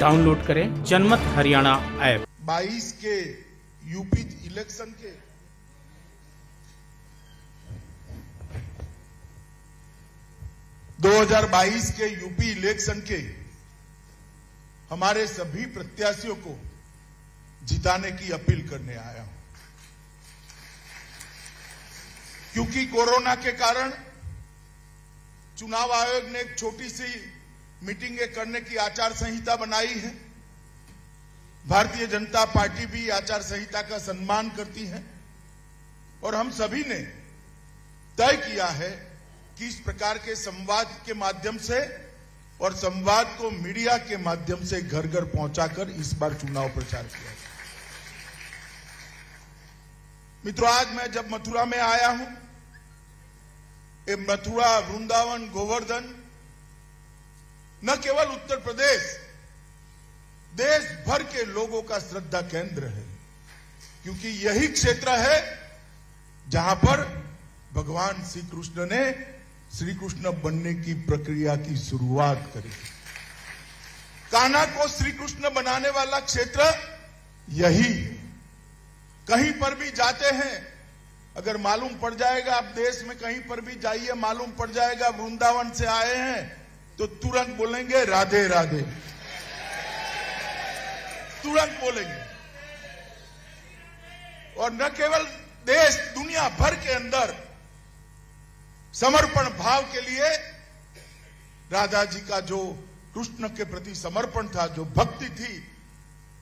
Download करें जनमत Haryana app. 22 के यूपी इलेक्शन के यूपी इलेक्शन के हमारे सभी प्रत्याशियों को जिताने की अपील करने आया हूं, क्योंकि कोरोना के कारण चुनाव आयोग ने एक छोटी सी मीटिंगें करने की आचार संहिता बनाई है। भारतीय जनता पार्टी भी आचार संहिता का सम्मान करती है और हम सभी ने तय किया है कि इस प्रकार के संवाद के माध्यम से और संवाद को मीडिया के माध्यम से घर घर पहुंचाकर इस बार चुनाव प्रचार किया जाए। मित्रों, आज मैं जब मथुरा में आया हूं, ये मथुरा, वृंदावन, गोवर्धन न केवल उत्तर प्रदेश, देश भर के लोगों का श्रद्धा केंद्र है, क्योंकि यही क्षेत्र है जहां पर भगवान श्री कृष्ण ने श्री कृष्ण बनने की प्रक्रिया की शुरुआत करी। कान्हा को श्री कृष्ण बनाने वाला क्षेत्र यही है। कहीं पर भी जाते हैं, अगर मालूम पड़ जाएगा, आप देश में कहीं पर भी जाइए, मालूम पड़ जाएगा वृंदावन से आए हैं तो तुरंत बोलेंगे राधे राधे, तुरंत बोलेंगे। और न केवल देश, दुनिया भर के अंदर समर्पण भाव के लिए राधा जी का जो कृष्ण के प्रति समर्पण था, जो भक्ति थी,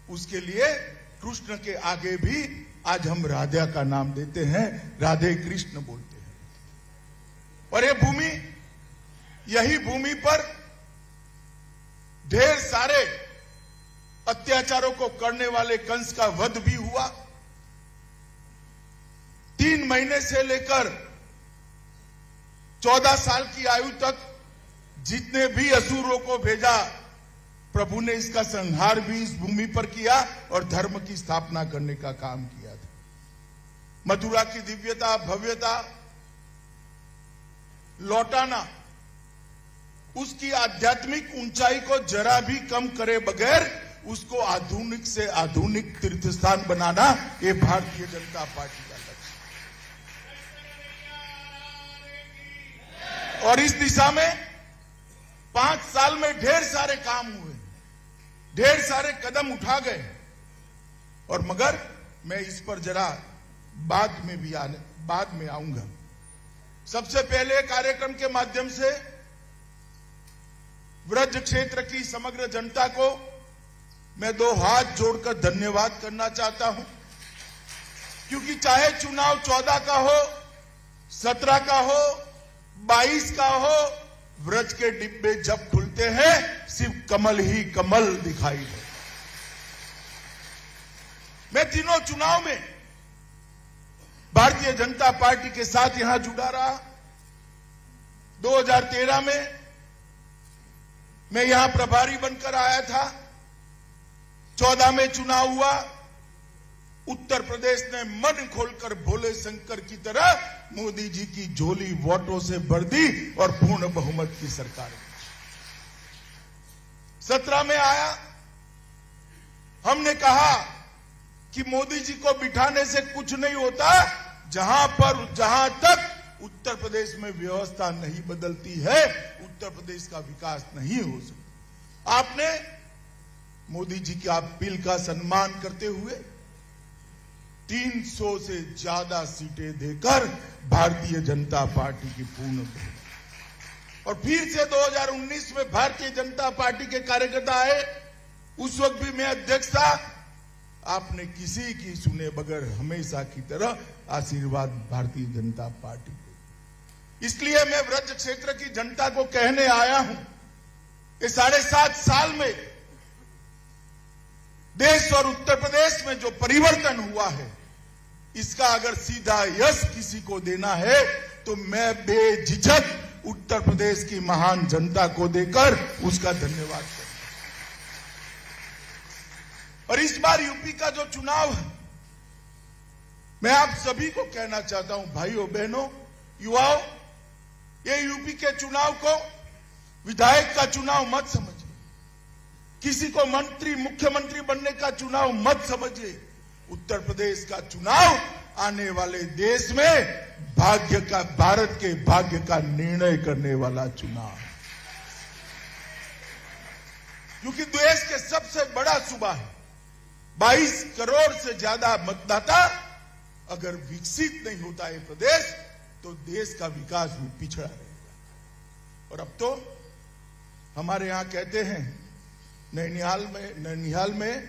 उसके लिए कृष्ण के आगे भी आज हम राधा का नाम देते हैं, राधे कृष्ण बोलते हैं। और ये भूमि, यही भूमि पर ढेर सारे अत्याचारों को करने वाले कंस का वध भी हुआ। 3 महीने से लेकर 14 साल की आयु तक जितने भी असुरों को भेजा, प्रभु ने इसका संहार भी इस भूमि पर किया और धर्म की स्थापना करने का काम किया था। मथुरा की दिव्यता, भव्यता लौटाना, उसकी आध्यात्मिक ऊंचाई को जरा भी कम करे बगैर उसको आधुनिक से आधुनिक तीर्थ स्थान बनाना, ये भारतीय जनता पार्टी का लक्ष्य। और इस दिशा में 5 साल में ढेर सारे काम हुए, ढेर सारे कदम उठा गए। और मगर मैं इस पर जरा बाद में आऊंगा। सबसे पहले कार्यक्रम के माध्यम से ब्रज क्षेत्र की समग्र जनता को मैं 2 हाथ जोड़कर धन्यवाद करना चाहता हूं, क्योंकि चाहे चुनाव 14 का हो, 17 का हो, 22 का हो, ब्रज के डिब्बे जब खुलते हैं सिर्फ कमल ही कमल दिखाई दे। मैं तीनों चुनाव में भारतीय जनता पार्टी के साथ यहां जुड़ा रहा। 2013 में मैं यहां प्रभारी बनकर आया था। 14 में चुनाव हुआ, उत्तर प्रदेश ने मन खोलकर भोले शंकर की तरह मोदी जी की झोली वोटों से भर दी और पूर्ण बहुमत की सरकार। 17 में आया, हमने कहा कि मोदी जी को बिठाने से कुछ नहीं होता, जहां तक उत्तर प्रदेश में व्यवस्था नहीं बदलती है, उत्तर प्रदेश का विकास नहीं हो सकता। आपने मोदी जी की अपील का सम्मान करते हुए 300 से ज्यादा सीटें देकर भारतीय जनता पार्टी की पूर्ण बहुमत। और फिर से 2019 में भारतीय जनता पार्टी के कार्यकर्ता आए, उस वक्त भी मैं अध्यक्ष था। आपने किसी की सुने बगैर हमेशा की तरह आशीर्वाद भारतीय जनता पार्टी को। इसलिए मैं ब्रज क्षेत्र की जनता को कहने आया हूं कि 7.5 साल में देश और उत्तर प्रदेश में जो परिवर्तन हुआ है, इसका अगर सीधा यश किसी को देना है तो मैं बेझिझक उत्तर प्रदेश की महान जनता को देकर उसका धन्यवाद करूंगा। और इस बार यूपी का जो चुनाव है, मैं आप सभी को कहना चाहता हूं, भाइयों बहनों, युवाओं, ये यूपी के चुनाव को विधायक का चुनाव मत समझिए। किसी को मंत्री मुख्यमंत्री बनने का चुनाव मत समझिए। उत्तर प्रदेश का चुनाव आने वाले देश में भारत के भाग्य का निर्णय करने वाला चुनाव, क्योंकि देश के सबसे बड़ा सूबा है। 22 करोड़ से ज्यादा मतदाता अगर विकसित नहीं होता है प्रदेश, तो देश का विकास भी पिछड़ा रहेगा। और अब तो हमारे यहां कहते हैं, नैनिहाल में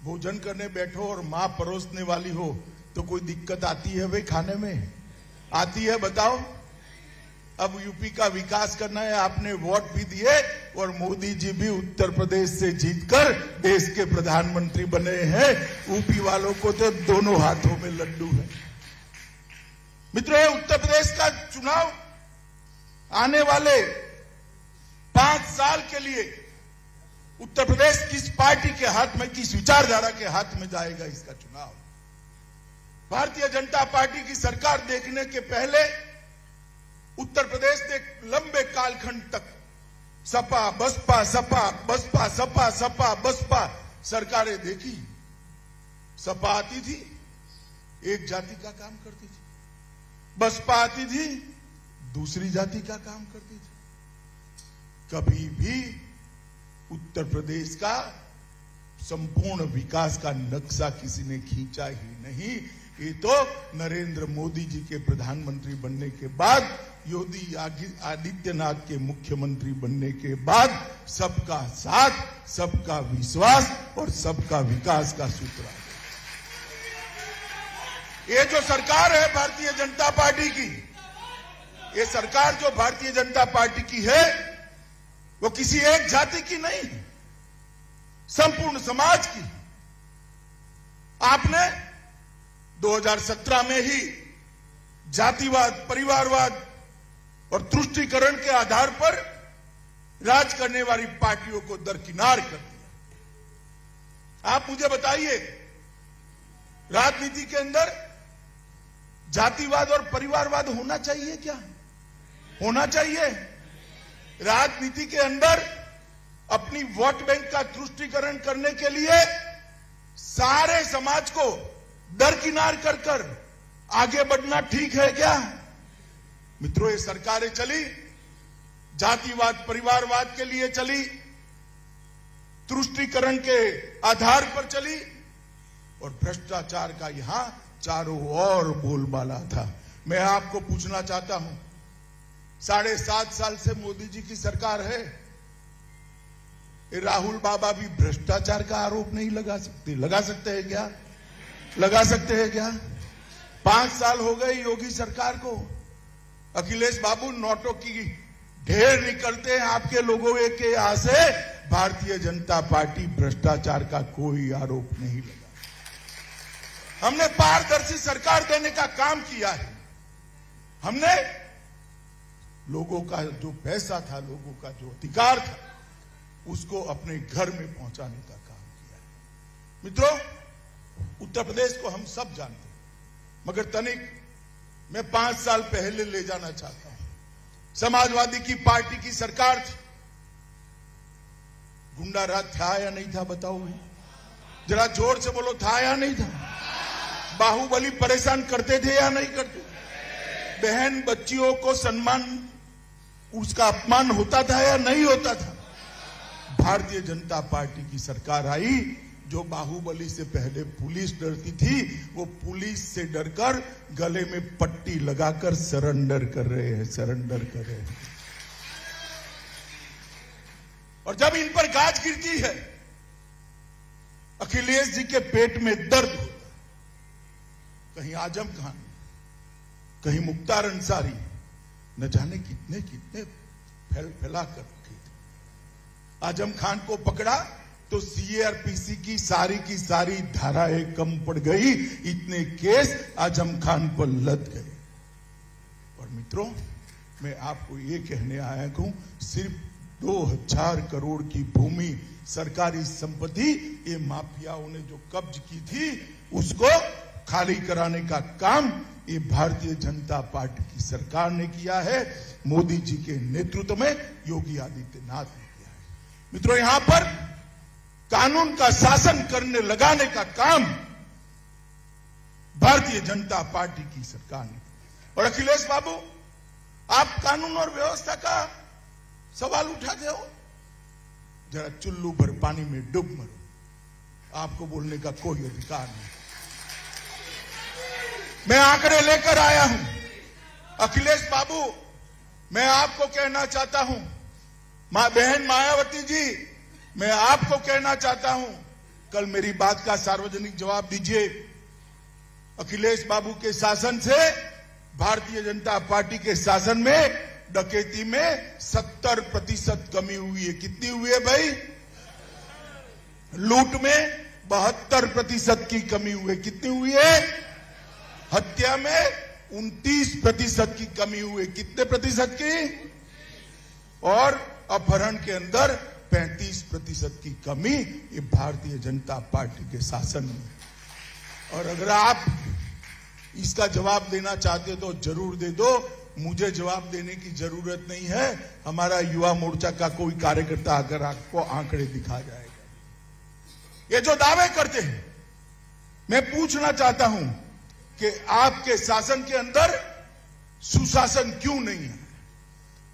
भोजन करने बैठो और मां परोसने वाली हो तो कोई दिक्कत आती है भाई? खाने में आती है? बताओ। अब यूपी का विकास करना है, आपने वोट भी दिए और मोदी जी भी उत्तर प्रदेश से जीतकर देश के प्रधानमंत्री बने हैं। यूपी वालों को तो दोनों हाथों में लड्डू है। मित्रों, उत्तर प्रदेश का चुनाव आने वाले 5 साल के लिए उत्तर प्रदेश किस पार्टी के हाथ में, किस विचारधारा के हाथ में जाएगा, इसका चुनाव। भारतीय जनता पार्टी की सरकार देखने के पहले उत्तर प्रदेश ने एक लंबे कालखंड तक सपा बसपा सपा बसपा सपा सपा बसपा सरकारें देखी। सपा आती थी, एक जाति का काम करती थी, बसपा आती थी, दूसरी जाति का काम करती थी। कभी भी उत्तर प्रदेश का संपूर्ण विकास का नक्शा किसी ने खींचा ही नहीं। ये तो नरेंद्र मोदी जी के प्रधानमंत्री बनने के बाद, योगी आदित्यनाथ के मुख्यमंत्री बनने के बाद सबका साथ, सबका विश्वास और सबका विकास का सूत्र है। ये जो सरकार है भारतीय जनता पार्टी की, ये सरकार जो भारतीय जनता पार्टी की है, वो किसी एक जाति की नहीं, संपूर्ण समाज की। आपने 2017 में ही जातिवाद, परिवारवाद और तुष्टीकरण के आधार पर राज करने वाली पार्टियों को दरकिनार कर दिया। आप मुझे बताइए, राजनीति के अंदर जातिवाद और परिवारवाद होना चाहिए क्या? होना चाहिए? राजनीति के अंदर अपनी वोट बैंक का तुष्टीकरण करने के लिए सारे समाज को दरकिनार कर आगे बढ़ना ठीक है क्या? मित्रों, ये सरकारें चली, जातिवाद परिवारवाद के लिए चली, तुष्टीकरण के आधार पर चली और भ्रष्टाचार का यहां चारों ओर बोलबाला था। मैं आपको पूछना चाहता हूं, 7.5 साल से मोदी जी की सरकार है, राहुल बाबा भी भ्रष्टाचार का आरोप नहीं लगा सकते? लगा सकते हैं क्या? लगा सकते हैं क्या? 5 साल हो गए योगी सरकार को। अखिलेश बाबू, नोटों की ढेर निकलते हैं आपके लोगों के यहां से, भारतीय जनता पार्टी भ्रष्टाचार का कोई आरोप नहीं लगा। हमने पारदर्शी सरकार देने का काम किया है। हमने लोगों का जो पैसा था, लोगों का जो अधिकार था, उसको अपने घर में पहुंचाने का काम किया है। मित्रों, उत्तर प्रदेश को हम सब जानते हैं, मगर तनिक मैं 5 साल पहले ले जाना चाहता हूं। समाजवादी की पार्टी की सरकार थी। गुंडा राज था या नहीं था? बताओ भाई, जरा जोर से बोलो, था या नहीं था? बाहुबली परेशान करते थे या नहीं करते? बहन बच्चियों को सम्मान, उसका अपमान होता था या नहीं होता था? भारतीय जनता पार्टी की सरकार आई, जो बाहुबली से पहले पुलिस डरती थी, वो पुलिस से डरकर गले में पट्टी लगाकर सरेंडर कर रहे हैं, सरेंडर कर रहे हैं। और जब इन पर गाज गिरती है, अखिलेश जी के पेट में दर्द होता। कहीं आजम खान, कहीं मुख्तार अंसारी, न जाने कितने कितने फैला कर रखे थे। आजम खान को पकड़ा तो सीआरपीसी की सारी धाराएं कम पड़ गई, इतने केस आजम खान पर लद गए। और मित्रों, मैं आपको ये कहने आया हूं, सिर्फ 2000 करोड़ की भूमि, सरकारी संपत्ति, ये माफियाओं ने जो कब्ज की थी, उसको खाली कराने का काम ये भारतीय जनता पार्टी की सरकार ने किया है। मोदी जी के नेतृत्व में योगी आदित्यनाथ ने किया है। मित्रों, यहां पर कानून का शासन करने लगाने का काम भारतीय जनता पार्टी की सरकार ने। और अखिलेश बाबू, आप कानून और व्यवस्था का सवाल उठाते हो, जरा चुल्लू भर पानी में डूब मरो, आपको बोलने का कोई अधिकार नहीं। मैं आंकड़े लेकर आया हूं। अखिलेश बाबू, मैं आपको कहना चाहता हूं, बहन मायावती जी, मैं आपको कहना चाहता हूं, कल मेरी बात का सार्वजनिक जवाब दीजिए। अखिलेश बाबू के शासन से भारतीय जनता पार्टी के शासन में डकैती में 70% कमी हुई है। कितनी हुई है भाई? लूट में 72% की कमी हुई है। कितनी हुई है? हत्या में 29% की कमी हुई है। कितने प्रतिशत की? और अपहरण के अंदर 35% की कमी, ये भारतीय जनता पार्टी के शासन में। और अगर आप इसका जवाब देना चाहते हो तो जरूर दे दो, मुझे जवाब देने की जरूरत नहीं है। हमारा युवा मोर्चा का कोई कार्यकर्ता अगर आपको आंकड़े दिखा जाएगा। ये जो दावे करते हैं, मैं पूछना चाहता हूं कि आपके शासन के अंदर सुशासन क्यों नहीं है?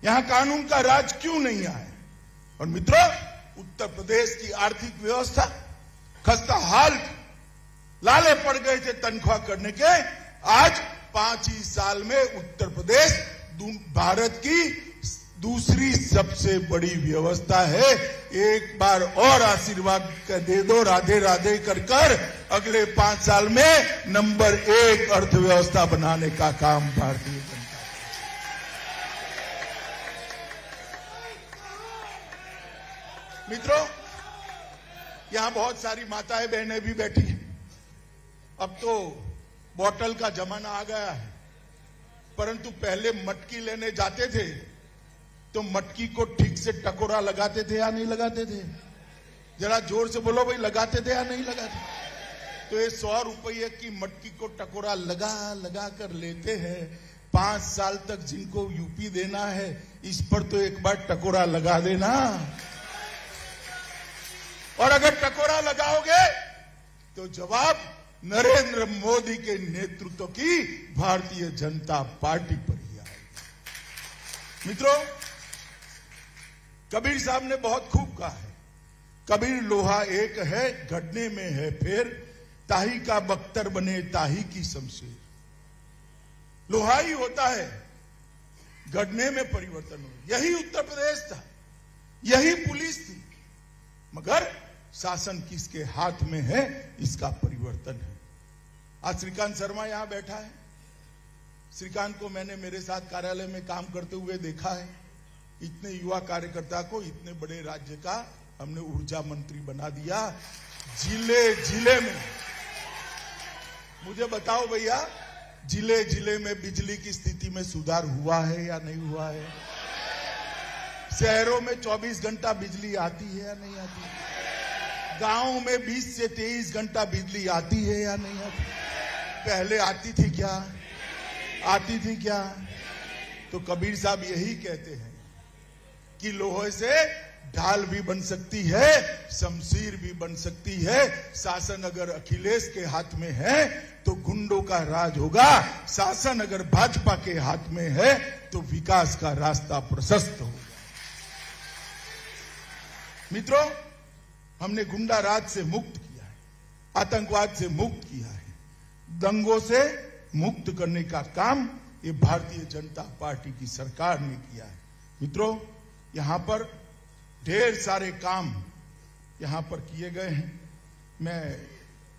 यहां कानून का राज क्यों नहीं आया? और मित्रों, उत्तर प्रदेश की आर्थिक व्यवस्था खस्ता हाल, लाले पड़ गए थे तनख्वाह करने के। आज 5 ही साल में उत्तर प्रदेश भारत की दूसरी सबसे बड़ी व्यवस्था है। एक बार और आशीर्वाद दे दो, राधे राधे कर अगले 5 साल में नंबर 1 अर्थव्यवस्था बनाने का काम भारतीय जनता। मित्रों, यहां बहुत सारी माताएं बहनें भी बैठी हैं। अब तो बोतल का जमाना आ गया है, परंतु पहले मटकी लेने जाते थे तो मटकी को ठीक से टकोरा लगाते थे या नहीं लगाते थे? जरा जोर से बोलो भाई, लगाते थे या नहीं लगाते? तो ये 100 रुपये की मटकी को टकोरा लगा कर लेते हैं। 5 साल तक जिनको यूपी देना है, इस पर तो एक बार टकोरा लगा देना। और अगर टकोरा लगाओगे तो जवाब नरेंद्र मोदी के नेतृत्व की भारतीय जनता पार्टी पर ही आएगा। मित्रों, कबीर साहब ने बहुत खूब कहा है, कबीर लोहा एक है, गढ़ने में है फेर, ताही का बख्तर बने ताही की शमशेर। लोहा ही होता है, गढ़ने में परिवर्तन हो। यही उत्तर प्रदेश था, यही पुलिस थी, मगर शासन किसके हाथ में है, इसका परिवर्तन है। आज श्रीकांत शर्मा यहां बैठा है। श्रीकांत को मैंने मेरे साथ कार्यालय में काम करते हुए देखा है। इतने युवा कार्यकर्ता को इतने बड़े राज्य का हमने ऊर्जा मंत्री बना दिया। जिले में, मुझे बताओ भैया, जिले में बिजली की स्थिति में सुधार हुआ है या नहीं हुआ है? शहरों में 24 घंटा बिजली आती है या नहीं आती? गांव में 20 से 23 घंटा बिजली आती है या नहीं आती? पहले आती थी क्या? आती थी क्या? तो कबीर साहब यही कहते हैं कि लोहे से ढाल भी बन सकती है, शमशीर भी बन सकती है। शासन अगर अखिलेश के हाथ में है तो गुंडों का राज होगा, शासन अगर भाजपा के हाथ में है तो विकास का रास्ता प्रशस्त होगा। मित्रों, हमने गुंडा राज से मुक्त किया है, आतंकवाद से मुक्त किया है, दंगों से मुक्त करने का काम ये भारतीय जनता पार्टी की सरकार ने किया है। मित्रों, यहां पर ढेर सारे काम यहां पर किए गए हैं। मैं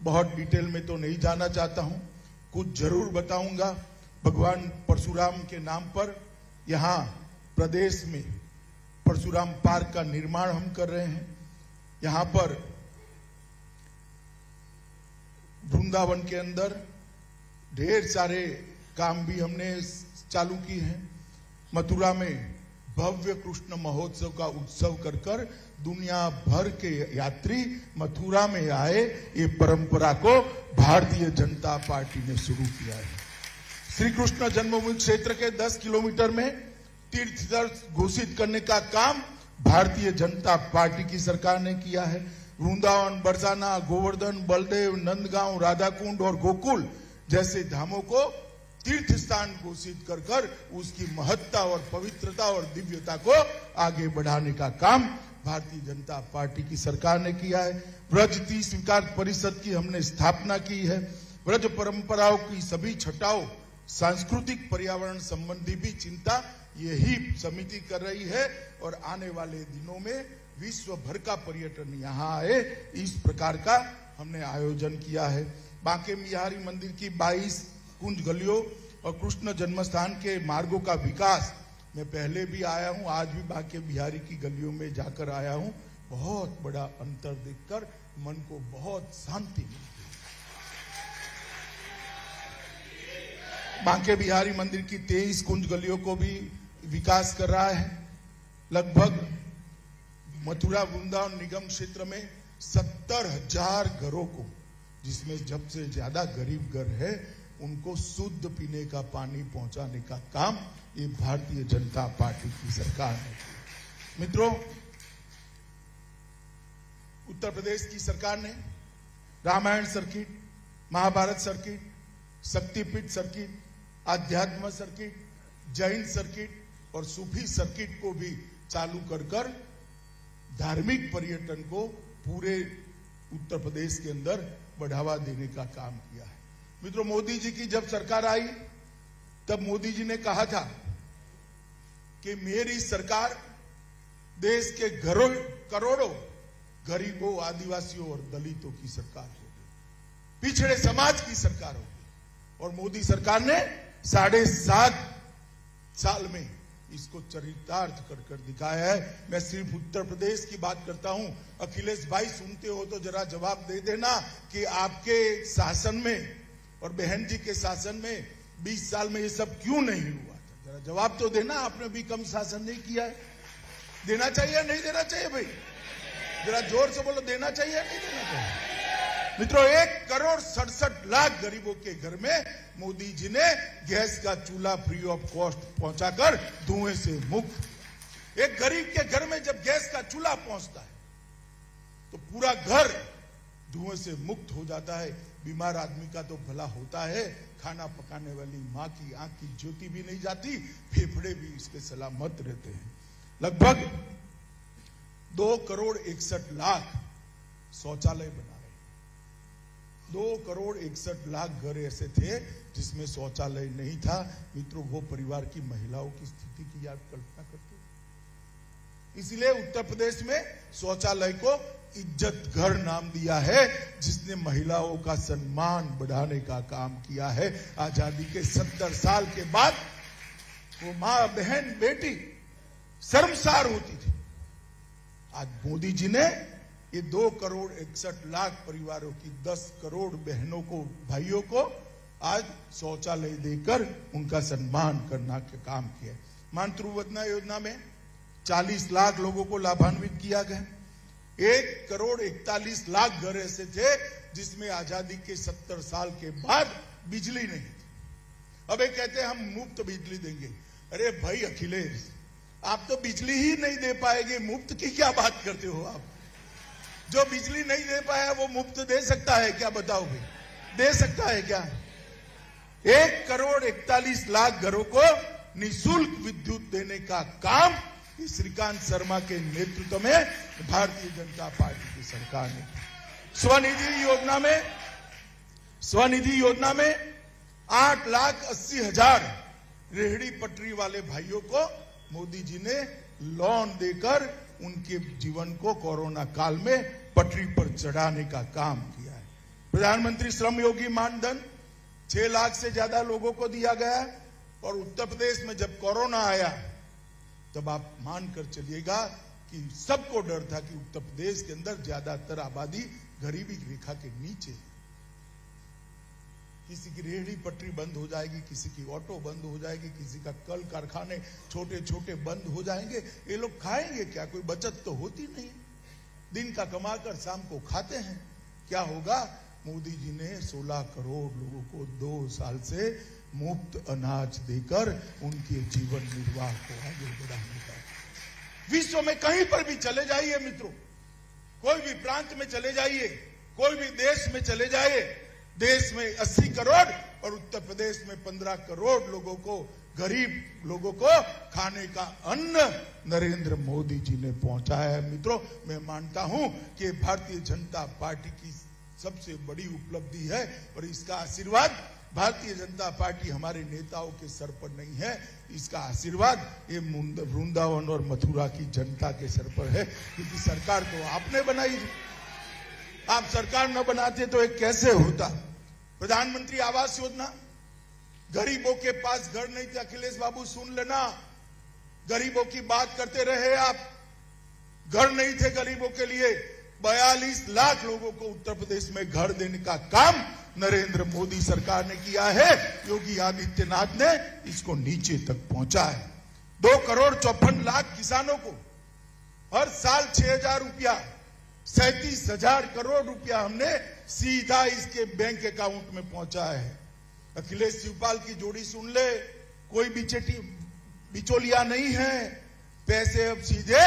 बहुत डिटेल में तो नहीं जाना चाहता हूं, कुछ जरूर बताऊंगा। भगवान परशुराम के नाम पर यहां प्रदेश में परशुराम पार्क का निर्माण हम कर रहे हैं। यहां पर वृंदावन के अंदर ढेर सारे काम भी हमने चालू किए हैं। मथुरा में भव्य कृष्ण महोत्सव का उत्सव कर दुनिया भर के यात्री मथुरा में आए, ये परंपरा को भारतीय जनता पार्टी ने शुरू किया है। श्री कृष्ण जन्मभूमि क्षेत्र के 10 किलोमीटर में तीर्थ स्थल घोषित करने का काम भारतीय जनता पार्टी की सरकार ने किया है। वृंदावन, बरसाना, गोवर्धन, बलदेव, नंदगांव, राधाकुंड और गोकुल जैसे धामों को तीर्थ स्थान घोषित कर कर उसकी महत्ता और पवित्रता और दिव्यता को आगे बढ़ाने का काम भारतीय जनता पार्टी की सरकार ने किया है। ब्रज तीर्थ विकास परिषद की हमने स्थापना की है। ब्रज परंपराओं की सभी छटाओं, सांस्कृतिक पर्यावरण संबंधी भी चिंता यही समिति कर रही है और आने वाले दिनों में विश्व भर का पर्यटन यहाँ आए, इस प्रकार का हमने आयोजन किया है। बांके बिहारी मंदिर की 22 कुंज गलियों और कृष्ण जन्मस्थान के मार्गों का विकास, मैं पहले भी आया हूं, आज भी बांके बिहारी की गलियों में जाकर आया हूं। बहुत बड़ा अंतर देखकर मन को बहुत शांति मिलती है। बांके बिहारी मंदिर की 23 कुंज गलियों को भी विकास कर रहा है। लगभग मथुरा वृंदावन निगम क्षेत्र में 70,000 घरों को, जिसमें सबसे ज्यादा गरीब घर है, उनको शुद्ध पीने का पानी पहुंचाने का काम ये भारतीय जनता पार्टी की सरकार ने किया। मित्रों, उत्तर प्रदेश की सरकार ने रामायण सर्किट, महाभारत सर्किट, शक्तिपीठ सर्किट, आध्यात्म सर्किट, जैन सर्किट और सूफी सर्किट को भी चालू कर धार्मिक पर्यटन को पूरे उत्तर प्रदेश के अंदर बढ़ावा देने का काम किया है। मित्रों, मोदी जी की जब सरकार आई तब मोदी जी ने कहा था कि मेरी सरकार देश के करोड़ों गरीबों, आदिवासियों और दलितों की सरकार होगी, पिछड़े समाज की सरकार होगी। और मोदी सरकार ने 7.5 साल में इसको चरितार्थ कर दिखाया है। मैं सिर्फ उत्तर प्रदेश की बात करता हूं। अखिलेश भाई सुनते हो तो जरा जवाब दे देना कि आपके शासन में और बहन जी के शासन में 20 साल में ये सब क्यों नहीं हुआ था? जरा जवाब तो देना। आपने भी कम शासन नहीं किया है। देना चाहिए नहीं देना चाहिए भाई? जरा जोर से बोलो, देना चाहिए नहीं देना चाहिए? मित्रों, 1,67,00,000 गरीबों के घर में मोदी जी ने गैस का चूल्हा फ्री ऑफ कॉस्ट पहुंचाकर धुएं से मुक्त। एक गरीब के घर में जब गैस का चूल्हा पहुंचता है तो पूरा घर धुएं से मुक्त हो जाता है। बीमार आदमी का तो भला होता है, खाना पकाने वाली मां की आंख की ज्योति भी नहीं जाती, फेफड़े भी इसके सलामत रहते हैं। लगभग 2,61,00,000 शौचालय बना रहे हैं। 2,61,00,000 घर ऐसे थे जिसमें शौचालय नहीं था। मित्रों, वो परिवार की महिलाओं की स्थिति की आप कल्पना करते हो। इसलिए उत्तर प्रदेश में शौचालय को इज्जत घर नाम दिया है, जिसने महिलाओं का सम्मान बढ़ाने का काम किया है। आजादी के 70 साल के बाद वो मां, बहन, बेटी शर्मसार होती थी। आज मोदी जी ने ये 2,61,00,000 परिवारों की 10 करोड़ बहनों को, भाइयों को आज शौचालय देकर उनका सम्मान करना का काम किया। मातृवंदना योजना में 40 लाख लोगों को लाभान्वित किया गया। 1,41,00,000 घर ऐसे थे जिसमें आजादी के 70 साल के बाद बिजली नहीं थी। अब ये कहते हैं हम मुफ्त बिजली देंगे। अरे भाई अखिलेश, आप तो बिजली ही नहीं दे पाएंगे, मुफ्त की क्या बात करते हो आप? जो बिजली नहीं दे पाया वो मुफ्त दे सकता है क्या? बताओ भाई, दे सकता है क्या? 1,41,00,000 घरों को निःशुल्क विद्युत देने का काम श्रीकांत शर्मा के नेतृत्व में भारतीय जनता पार्टी की सरकार ने। स्वनिधि योजना में 8,80,000 रेहड़ी पटरी वाले भाइयों को मोदी जी ने लोन देकर उनके जीवन को कोरोना काल में पटरी पर चढ़ाने का काम किया है। प्रधानमंत्री श्रम योगी मानधन 6 लाख से ज्यादा लोगों को दिया गया है। और उत्तर प्रदेश में जब कोरोना आया तब आप मानकर चलिएगा कि सबको डर था कि उत्तर प्रदेश के अंदर ज्यादातर आबादी गरीबी रेखा के नीचे है। किसी की रेहड़ी पटरी बंद हो जाएगी, किसी की ऑटो बंद हो जाएगी, किसी का कल कारखाने छोटे छोटे बंद हो जाएंगे। ये लोग खाएंगे क्या? कोई बचत तो होती नहीं। दिन का कमाकर शाम को खाते हैं। क्या होगा? मोदी जी ने 16 करोड़ लोगों को 2 साल से मुफ्त अनाज देकर उनके जीवन निर्वाह को आगे बढ़ाने का। विश्व में कहीं पर भी चले जाइए मित्रों, कोई भी प्रांत में चले जाइए, कोई भी देश में चले जाइए, देश में 80 करोड़ और उत्तर प्रदेश में 15 करोड़ लोगों को, गरीब लोगों को खाने का अन्न नरेंद्र मोदी जी ने पहुंचाया है। मित्रों, मैं मानता हूं कि भारतीय जनता पार्टी की सबसे बड़ी उपलब्धि है और इसका आशीर्वाद भारतीय जनता पार्टी हमारे नेताओं के सर पर नहीं है, इसका आशीर्वाद ये वृंदावन और मथुरा की जनता के सर पर है, क्योंकि सरकार तो आपने बनाई थी। आप सरकार न बनाते तो ये कैसे होता? प्रधानमंत्री आवास योजना, गरीबों के पास घर नहीं थे। अखिलेश बाबू सुन लेना, गरीबों की बात करते रहे आप, घर नहीं थे गरीबों के लिए। 42 लाख लोगों को उत्तर प्रदेश में घर देने का काम नरेंद्र मोदी सरकार ने किया है। योगी आदित्यनाथ ने इसको नीचे तक पहुंचा है। 2,54,00,000 किसानों को हर साल 6,000 रुपया, 37,000 करोड़ रुपया हमने सीधा इसके बैंक अकाउंट में पहुंचा है। अखिलेश शिवपाल की जोड़ी सुन ले, कोई बिचौलिया नहीं है, पैसे अब सीधे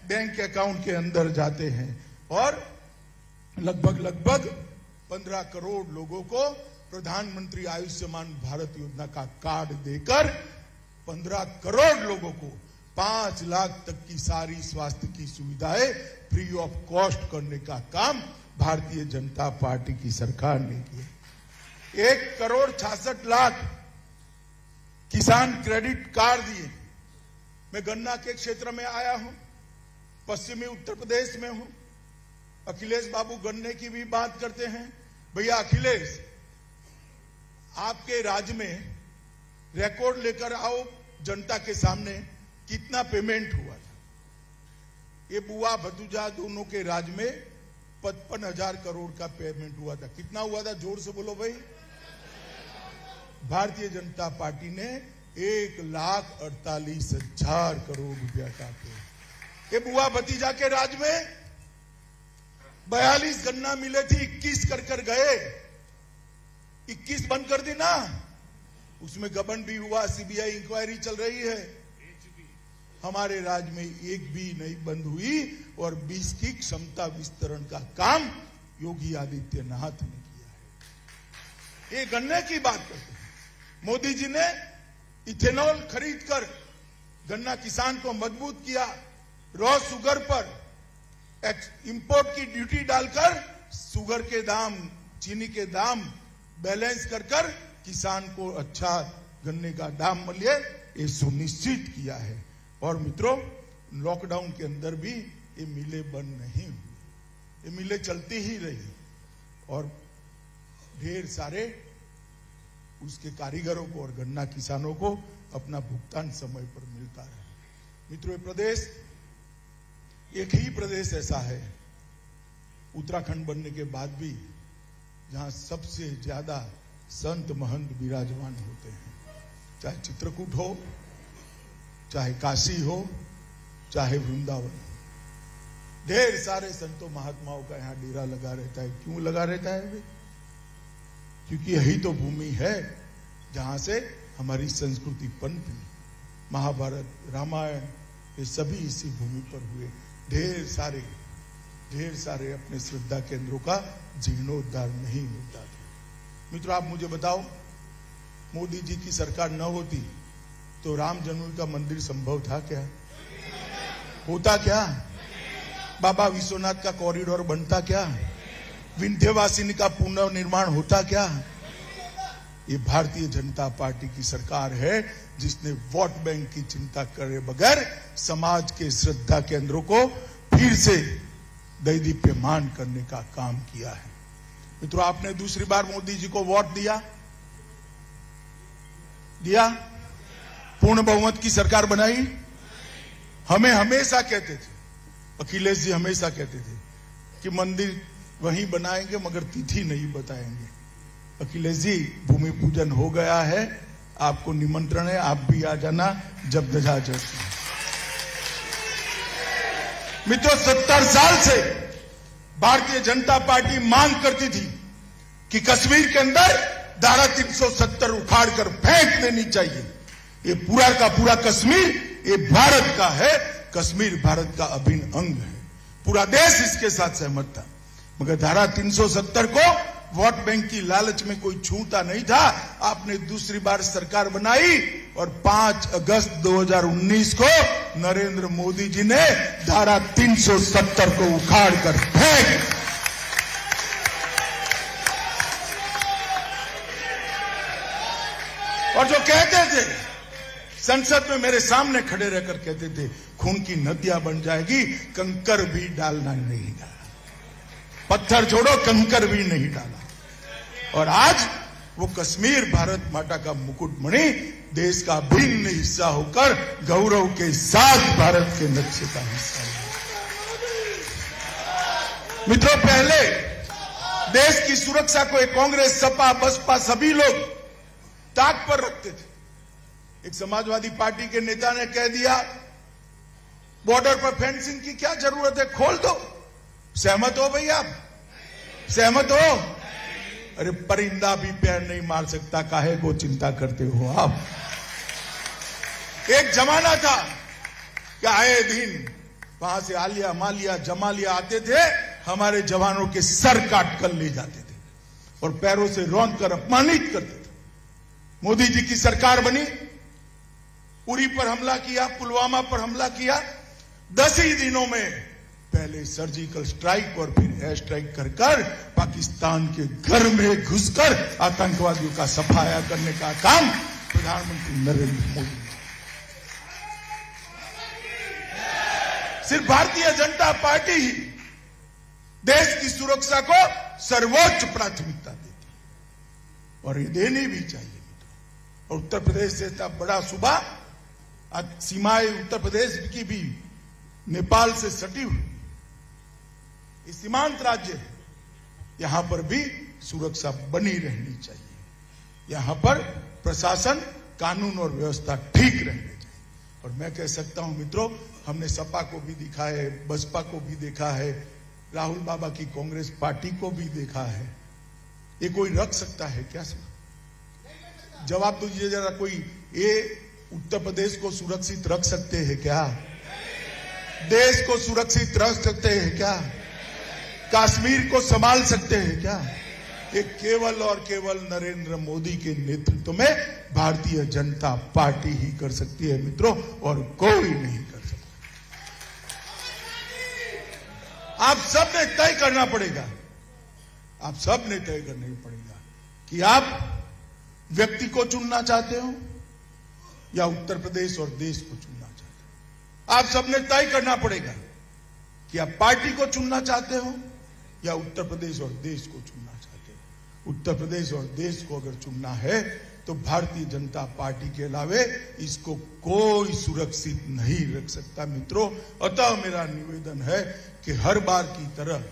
बैंक अकाउंट के अंदर जाते हैं और लगभग 15 करोड़ लोगों को प्रधानमंत्री आयुष्मान भारत योजना का कार्ड देकर 15 करोड़ लोगों को 5 लाख तक की सारी स्वास्थ्य की सुविधाएं फ्री ऑफ कॉस्ट करने का काम भारतीय जनता पार्टी की सरकार ने किया। 1,66,00,000 किसान क्रेडिट कार्ड दिए। मैं गन्ना के क्षेत्र में आया हूं, पश्चिमी उत्तर प्रदेश में हूं। अखिलेश बाबू गन्ने की भी बात करते हैं। भैया अखिलेश, आपके राज्य में रिकॉर्ड लेकर आओ जनता के सामने, कितना पेमेंट हुआ था? ये बुआ भतीजा दोनों के राज्य में 55,000 करोड़ का पेमेंट हुआ था। कितना हुआ था? जोर से बोलो भाई। भारतीय जनता पार्टी ने 1,48,000 करोड़ रुपया का पेमेंट। ये बुआ भतीजा के राज्य में 42 गन्ना मिले थी, 21 कर गए, 21 बंद कर दी ना, उसमें गबन भी हुआ, सीबीआई इंक्वायरी चल रही है। हमारे राज्य में एक भी नहीं बंद हुई और 20 की क्षमता विस्तरण का काम योगी आदित्यनाथ ने किया है। ये गन्ने की बात करते हैं। मोदी जी ने इथेनॉल खरीदकर गन्ना किसान को मजबूत किया। रॉ शुगर पर इंपोर्ट की ड्यूटी डालकर शुगर के दाम, चीनी के दाम बैलेंस कर किसान को अच्छा गन्ने का दाम मिले, ये सुनिश्चित किया है। और मित्रों, लॉकडाउन के अंदर भी ये मिलें बंद नहीं हुई, ये मिलें चलती ही रही और ढेर सारे उसके कारीगरों को और गन्ना किसानों को अपना भुगतान समय पर मिलता रहा। मित्रों, ये प्रदेश, एक ही प्रदेश ऐसा है उत्तराखंड बनने के बाद भी जहां सबसे ज्यादा संत महंत विराजमान होते हैं। चाहे चित्रकूट हो, चाहे काशी हो, चाहे वृंदावन हो, ढेर सारे संतों महात्माओं का यहाँ डेरा लगा रहता है। क्यों लगा रहता है भाई? क्योंकि यही तो भूमि है जहां से हमारी संस्कृति पनपी। महाभारत, रामायण, ये सभी इसी भूमि पर हुए। ढेर सारे अपने श्रद्धा केंद्रों का जीर्णोद्धार नहीं होता था। मित्रों, आप मुझे बताओ, मोदी जी की सरकार न होती तो राम जन्मभूमि का मंदिर संभव था क्या? होता क्या? बाबा विश्वनाथ का कॉरिडोर बनता क्या? विंध्यवासिनी का पुनर्निर्माण होता क्या? ये भारतीय जनता पार्टी की सरकार है जिसने वोट बैंक की चिंता करे बगैर समाज के श्रद्धा केंद्रों को फिर से दैदीप्यमान करने का काम किया है। मित्रों, आपने दूसरी बार मोदी जी को वोट दिया? पूर्ण बहुमत की सरकार बनाई? हमें हमेशा कहते थे, अखिलेश जी हमेशा कहते थे कि मंदिर वहीं बनाएंगे मगर तिथि नहीं बताएंगे। अखिलेश जी, भूमि पूजन हो गया है, आपको निमंत्रण है, आप भी आ जाना जब ध्वजा चढ़ती है। मित्रों, 70 साल से भारतीय जनता पार्टी मांग करती थी कि कश्मीर के अंदर धारा 370 उखाड़कर फेंक देनी चाहिए। ये पूरा का पूरा कश्मीर ये भारत का है, कश्मीर भारत का अभिन्न अंग है। पूरा देश इसके साथ सहमत था, मगर धारा 370 को वोट बैंक की लालच में कोई छूता नहीं था। आपने दूसरी बार सरकार बनाई और 5 अगस्त 2019 को नरेंद्र मोदी जी ने धारा 370 को उखाड़ कर फेंक और जो कहते थे संसद में मेरे सामने खड़े रहकर कहते थे खून की नदियां बन जाएगी, कंकर भी डालना नहीं डाला, पत्थर छोड़ो कंकर भी नहीं डाला। और आज वो कश्मीर भारत माता का मुकुटमणि देश का भिन्न हिस्सा होकर गौरव के साथ भारत के नक्शे का हिस्सा है। मित्रों, पहले देश की सुरक्षा को एक कांग्रेस, सपा, बसपा सभी लोग ताक पर रखते थे। एक समाजवादी पार्टी के नेता ने कह दिया बॉर्डर पर फेंसिंग की क्या जरूरत है, खोल दो। सहमत हो भैया? आप सहमत हो? अरे परिंदा भी पैर नहीं मार सकता, काहे को चिंता करते हो आप? एक जमाना था कि आए दिन वहां से आलिया, मालिया, जमालिया आते थे, हमारे जवानों के सर काट कर ले जाते थे और पैरों से रौंद कर अपमानित करते थे। मोदी जी की सरकार बनी, उरी पर हमला किया, पुलवामा पर हमला किया, 10 ही दिनों में पहले सर्जिकल स्ट्राइक और फिर एयर स्ट्राइक कर कर पाकिस्तान के घर में घुसकर आतंकवादियों का सफाया करने का काम प्रधानमंत्री नरेंद्र मोदी ने। सिर्फ भारतीय जनता पार्टी ही देश की सुरक्षा को सर्वोच्च प्राथमिकता देती और ये देनी भी चाहिए। और उत्तर प्रदेश जैसा बड़ा सूबा, सीमाएं उत्तर प्रदेश की भी नेपाल से सटी हुई सीमांत राज्य है, यहां पर भी सुरक्षा बनी रहनी चाहिए। यहां पर प्रशासन, कानून और व्यवस्था ठीक रहनी चाहिए। और मैं कह सकता हूं मित्रों, हमने सपा को भी देखा है, बसपा को भी देखा है, राहुल बाबा की कांग्रेस पार्टी को भी देखा है। ये कोई रख सकता है क्या? जवाब दीजिए जरा, कोई ये उत्तर प्रदेश को सुरक्षित रख सकते हैं क्या? देश को सुरक्षित रख सकते हैं क्या? कश्मीर को संभाल सकते हैं क्या? ये केवल और केवल नरेंद्र मोदी के नेतृत्व में भारतीय जनता पार्टी ही कर सकती है मित्रों, और कोई नहीं कर सकता। आप सब ने तय करना पड़ेगा, आप सब ने तय करना पड़ेगा कि आप व्यक्ति को चुनना चाहते हो या उत्तर प्रदेश और देश को चुनना चाहते हो। आप सबने तय करना पड़ेगा कि आप पार्टी को चुनना चाहते हो या उत्तर प्रदेश और देश को चुनना चाहते हो। उत्तर प्रदेश और देश को अगर चुनना है तो भारतीय जनता पार्टी के अलावे इसको कोई सुरक्षित नहीं रख सकता मित्रों। अतः मेरा निवेदन है कि हर बार की तरह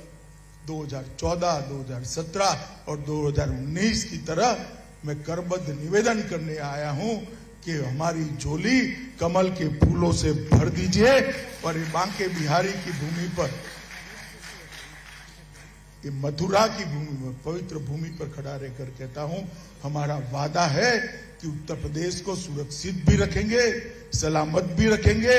2014, 2017 और 2019 की तरह मैं करबद्ध निवेदन करने आया हूं कि हमारी झोली कमल के फूलों से भर दीजिए और ये बांके बिहारी की भूमि पर, ये मथुरा की भूमि पर, पवित्र भूमि पर खड़ा रहकर कहता हूं, हमारा वादा है कि उत्तर प्रदेश को सुरक्षित भी रखेंगे, सलामत भी रखेंगे,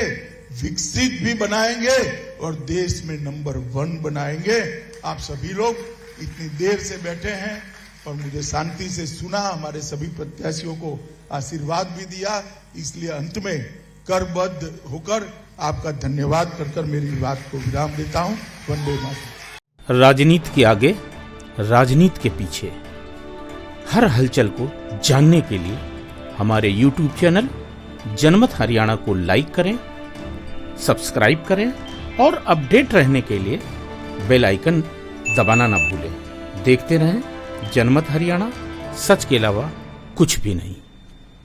विकसित भी बनाएंगे और देश में नंबर 1 बनाएंगे। आप सभी लोग इतनी देर से बैठे हैं और मुझे शांति से सुना, हमारे सभी प्रत्याशियों को आशीर्वाद भी दिया, इसलिए अंत में करबद्ध होकर आपका धन्यवाद कर मेरी बात को विराम देता हूं। वंदे मातरम। राजनीति के आगे, राजनीति के पीछे हर हलचल को जानने के लिए हमारे YouTube चैनल जनमत हरियाणा को लाइक करें, सब्सक्राइब करें और अपडेट रहने के लिए बेल आइकन दबाना ना भूलें। देखते रहें जनमत हरियाणा, सच के अलावा कुछ भी नहीं।